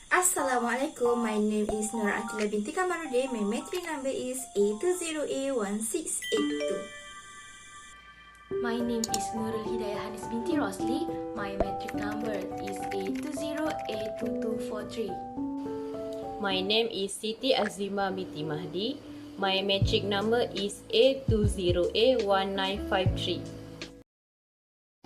Assalamualaikum, my name is Nur Akila binti Kamarudin. My metric number is A20A1682. My name is Nurul Hidayah Hanis binti Rosli. My metric number is A20A2243. My name is Siti Azima binti Mahdi. My metric number is A20A1953.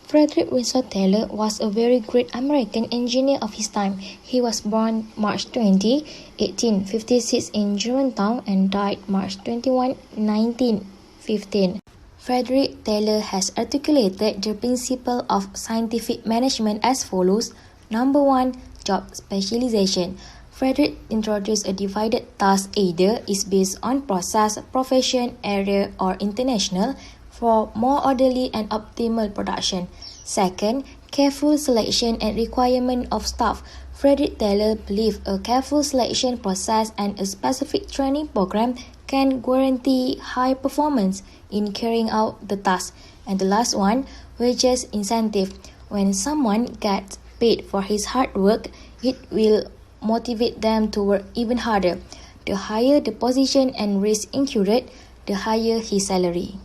Frederick Winslow Taylor was a very great American engineer of his time. He was born March 20, 1856 in Germantown and died March 21, 1915. Frederick Taylor has articulated the principle of scientific management as follows. Number 1. Job specialization. Frederick introduced a divided task either is based on process, profession, area, or international for more orderly and optimal production. Second, careful selection and requirement of staff. Frederick Taylor believed a careful selection process and a specific training program can guarantee high performance in carrying out the task. And the last one, wages incentive. When someone gets paid for his hard work, it will motivate them to work even harder. The higher the position and risk incurred, the higher his salary.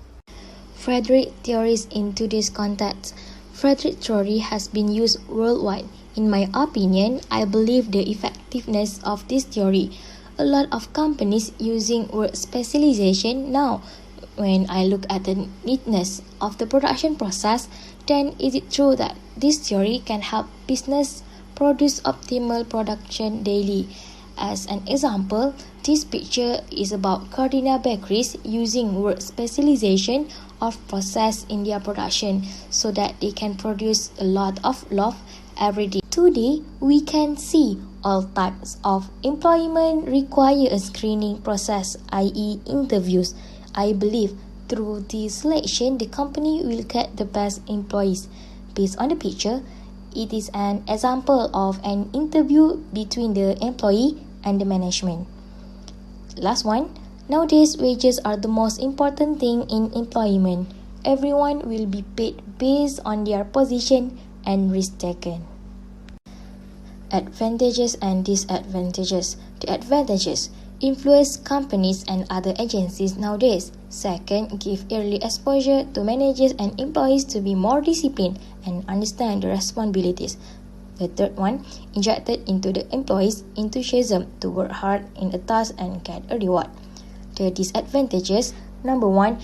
Frederick theories in today's context. Frederick theory has been used worldwide. In my opinion, I believe the effectiveness of this theory. A lot of companies using word specialization now. When I look at the neatness of the production process, then is it true that this theory can help business produce optimal production daily? As an example, this picture is about Cardinal Bakeries using word specialization of process in their production so that they can produce a lot of loaf every day. Today, we can see all types of employment require a screening process, i.e. interviews. I believe through this selection, the company will get the best employees. Based on the picture, it is an example of an interview between the employee and the management. Last one, nowadays wages are the most important thing in employment. Everyone will be paid based on their position and risk taken. Advantages and disadvantages. The advantages influence companies and other agencies nowadays. Second, give early exposure to managers and employees to be more disciplined and understand the responsibilities. The third one, injected into the employees' enthusiasm to work hard in a task and get a reward. The disadvantages, number 1,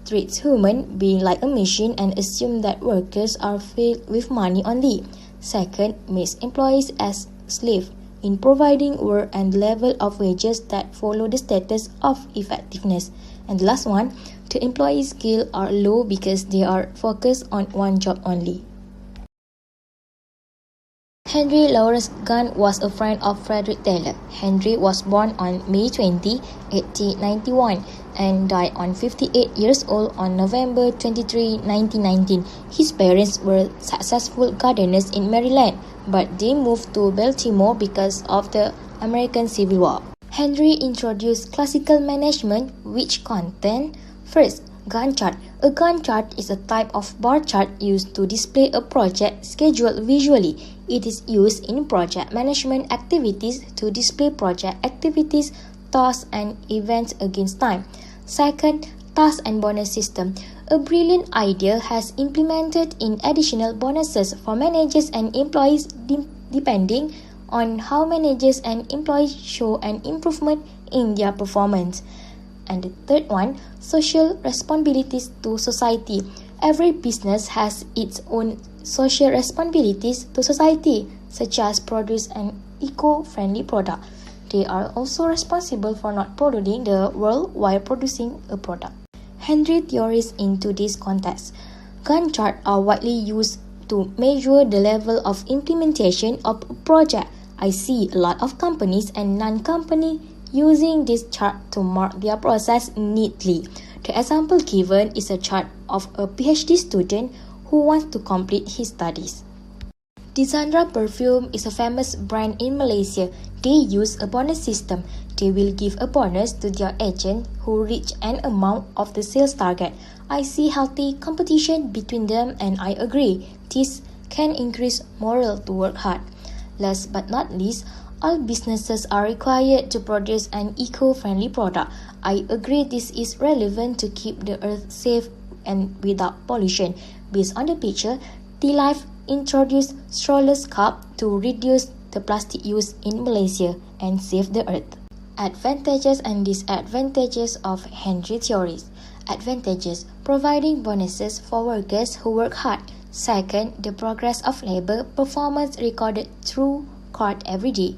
treats human being like a machine and assume that workers are filled with money only. Second, makes employees as slaves in providing work and level of wages that follow the status of effectiveness. And the last one, the employees' skills are low because they are focused on one job only. Henry Lawrence Gunn was a friend of Frederick Taylor. Henry was born on May 20, 1891 and died on 58 years old on November 23, 1919. His parents were successful gardeners in Maryland, but they moved to Baltimore because of the American Civil War. Henry introduced classical management, which contained, first, Gantt chart. A Gantt chart is a type of bar chart used to display a project schedule visually. It is used in project management activities to display project activities, tasks, and events against time. Second, task and bonus system. A brilliant idea has implemented in additional bonuses for managers and employees depending on how managers and employees show an improvement in their performance. And the third one, social responsibilities to society. Every business has its own social responsibilities to society, such as produce an eco-friendly product. They are also responsible for not polluting the world while producing a product. Henry theories in today's context. Gantt charts are widely used to measure the level of implementation of a project. I see a lot of companies and non-company using this chart to mark their process neatly. The example given is a chart of a PhD student who wants to complete his studies. Desandra Perfume is a famous brand in Malaysia. They use a bonus system. They will give a bonus to their agent who reach an amount of the sales target. I see healthy competition between them and I agree. This can increase morale to work hard. Last but not least, all businesses are required to produce an eco-friendly product. I agree this is relevant to keep the earth safe and without pollution. Based on the picture, T-Life introduced strollers cup to reduce the plastic use in Malaysia and save the earth. Advantages and disadvantages of Henry theories. Advantages: providing bonuses for workers who work hard. Second, the progress of labor performance recorded through court every day.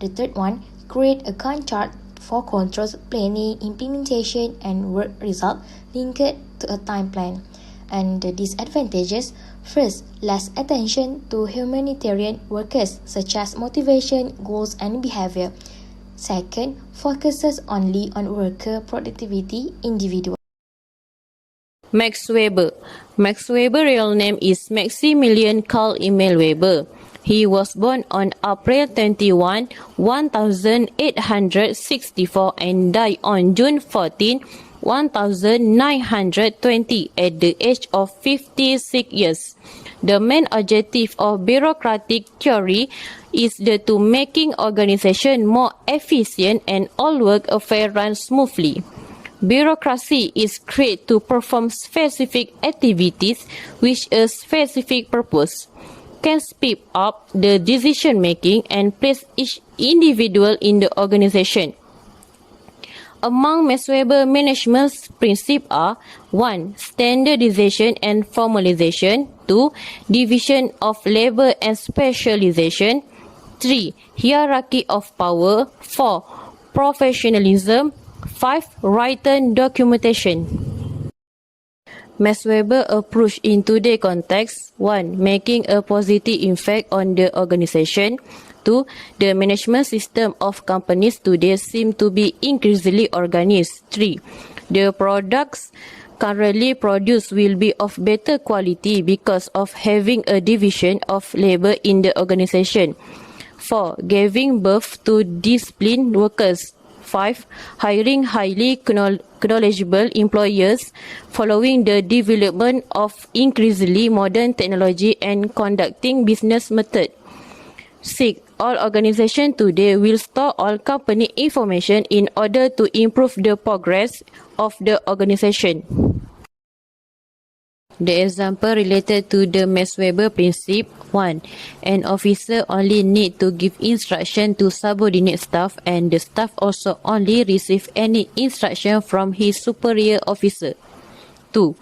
The third one, create a Gantt chart for controls, planning, implementation, and work result linked to a time plan. And the disadvantages: first, less attention to humanitarian workers such as motivation, goals, and behavior. Second, focuses only on worker productivity individual. Max Weber. Max Weber real name is Maximilian Karl Emil Weber. He was born on April 21, 1864 and died on June 14, 1920 at the age of 56 years. The main objective of bureaucratic theory is to making organization more efficient and all work affairs run smoothly. Bureaucracy is created to perform specific activities with a specific purpose, can speed up the decision making and place each individual in the organization. Among Max Weber management's principles are 1. Standardization and formalization. 2. Division of labor and specialization. 3. Hierarchy of power. 4. Professionalism. 5. Written documentation. Max Weber approach in today's context: 1. Making a positive impact on the organization. 2. The management system of companies today seem to be increasingly organized. 3. The products currently produced will be of better quality because of having a division of labor in the organization. 4. Giving birth to disciplined workers. 5. Hiring highly knowledgeable employers following the development of increasingly modern technology and conducting business method. 6. All organizations today will store all company information in order to improve the progress of the organization. The example related to the Max Weber principle: 1. An officer only need to give instruction to subordinate staff and the staff also only receive any instruction from his superior officer. 2.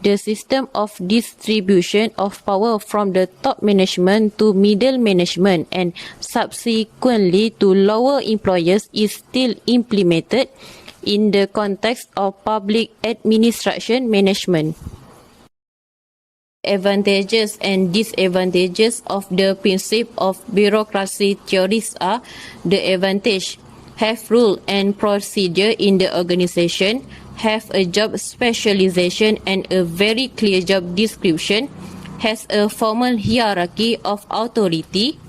The system of distribution of power from the top management to middle management and subsequently to lower employers is still implemented in the context of public administration management. Advantages and disadvantages of the principle of bureaucracy theories are: the advantage: have rule and procedure in the organization, have a job specialization and a very clear job description, has a formal hierarchy of authority,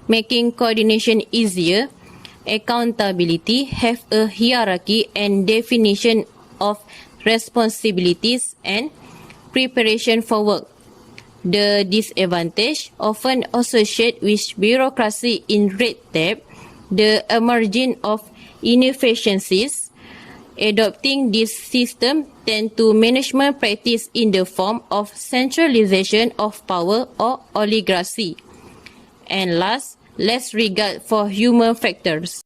making coordination easier, accountability, have a hierarchy and definition of responsibilities, and preparation for work. The disadvantage, often associated with bureaucracy in red tape, the emergence of inefficiencies. Adopting this system tend to management practice in the form of centralization of power or oligarchy. And last, less regard for human factors.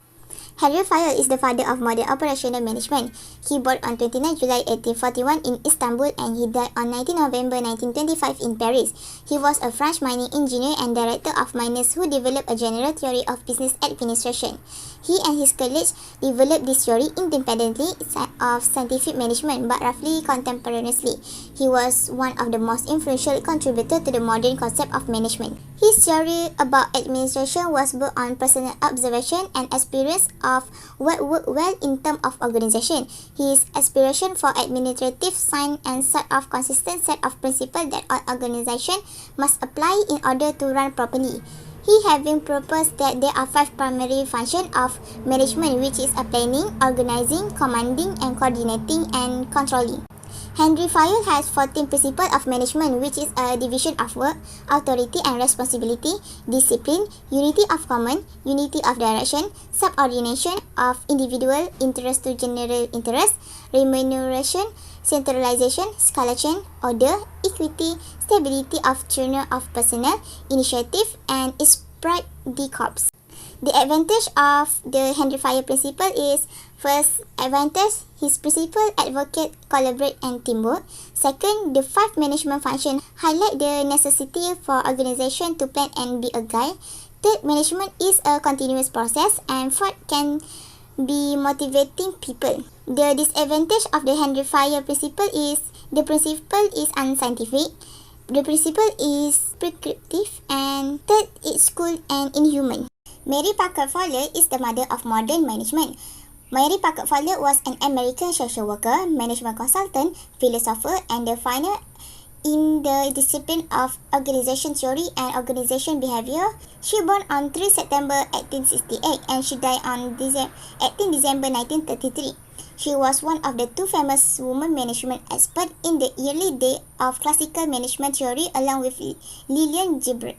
Henry Fayol is the father of modern operational management. He born on 29 July 1841 in Istanbul and he died on 19 November 1925 in Paris. He was a French mining engineer and director of miners who developed a general theory of business administration. He and his colleagues developed this theory independently of scientific management but roughly contemporaneously. He was one of the most influential contributors to the modern concept of management. His theory about administration was built on personal observation and experience of what worked well in terms of organization. His aspiration for administrative science and sort of consistent set of principles that all organizations must apply in order to run properly. He having proposed that there are 5 primary functions of management, which is planning, organizing, commanding, and coordinating and controlling. Henry Fayol has 14 principles of management, which is a division of work, authority and responsibility, discipline, unity of command, unity of direction, subordination of individual interest to general interest, remuneration, centralization, escalation, order, equity, stability of journal of personnel, initiative, and esprit de corps. The advantage of the Henry Fayol principle is, first advantage, his principle advocate, collaborate and teamwork. Second, the 5 management function highlight the necessity for organization to plan and be agile. Third, management is a continuous process. And fourth, can be motivating people. The disadvantage of the Henry Fayol principle is, the principle is unscientific. The principle is prescriptive. And third, it's cool and inhuman. Mary Parker Fowler is the mother of modern management. Mary Parker Fowler was an American social worker, management consultant, philosopher, and a pioneer in the discipline of organization theory and organization behavior. She born on 3 September 1868 and she died on 18 December 1933. She was one of the 2 famous women management experts in the early days of classical management theory along with Lillian Gibbard.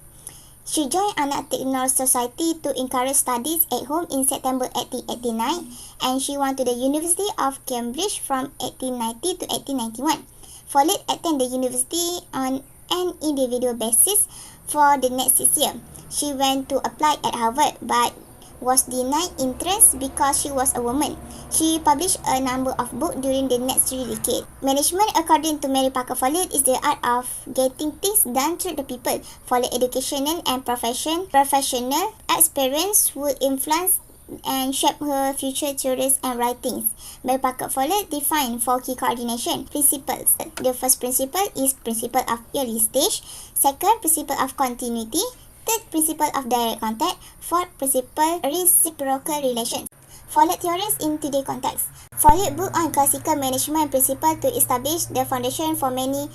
She joined Anak Technology Society to encourage studies at home in September 1889, and she went to the University of Cambridge from 1890 to 1891. Follett attended the university on an individual basis for the next 6 years. She went to apply at Harvard but was denied entrance because she was a woman. She published a number of books during the next 3 decades. Management, according to Mary Parker Follett, is the art of getting things done through the people. Follett educational and professional experience would influence and shape her future theories and writings. Mary Parker Follett defined 4 key coordination principles. The first principle is principle of early stage. Second, principle of continuity. Third, principle of direct contact. Fourth, principle reciprocal relations. Follett theories in today's context. Follett book on classical management principle to establish the foundation for many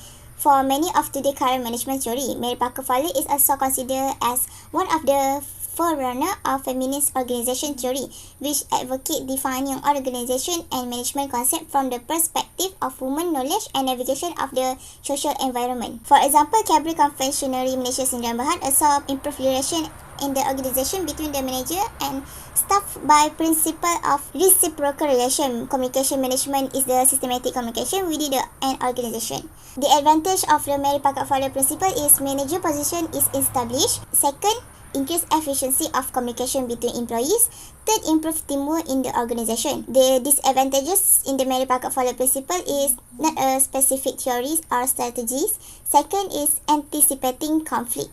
of today's current management theory. Mary Parker Follett is also considered as one of the forerunner of feminist organization theory, which advocate defining organization and management concept from the perspective of women knowledge and navigation of the social environment. For example, Cabri Confectionery Malaysia Sdn Bhd also improved relation in the organization between the manager and staff by principle of reciprocal relation. Communication management is the systematic communication within an organization. The advantage of the Mary Parker Follett principle is manager position is established. Second, increase efficiency of communication between employees. Third, improve teamwork in the organization. The disadvantages in the Mary Parker Follett principle is not a specific theories or strategies. Second is anticipating conflict.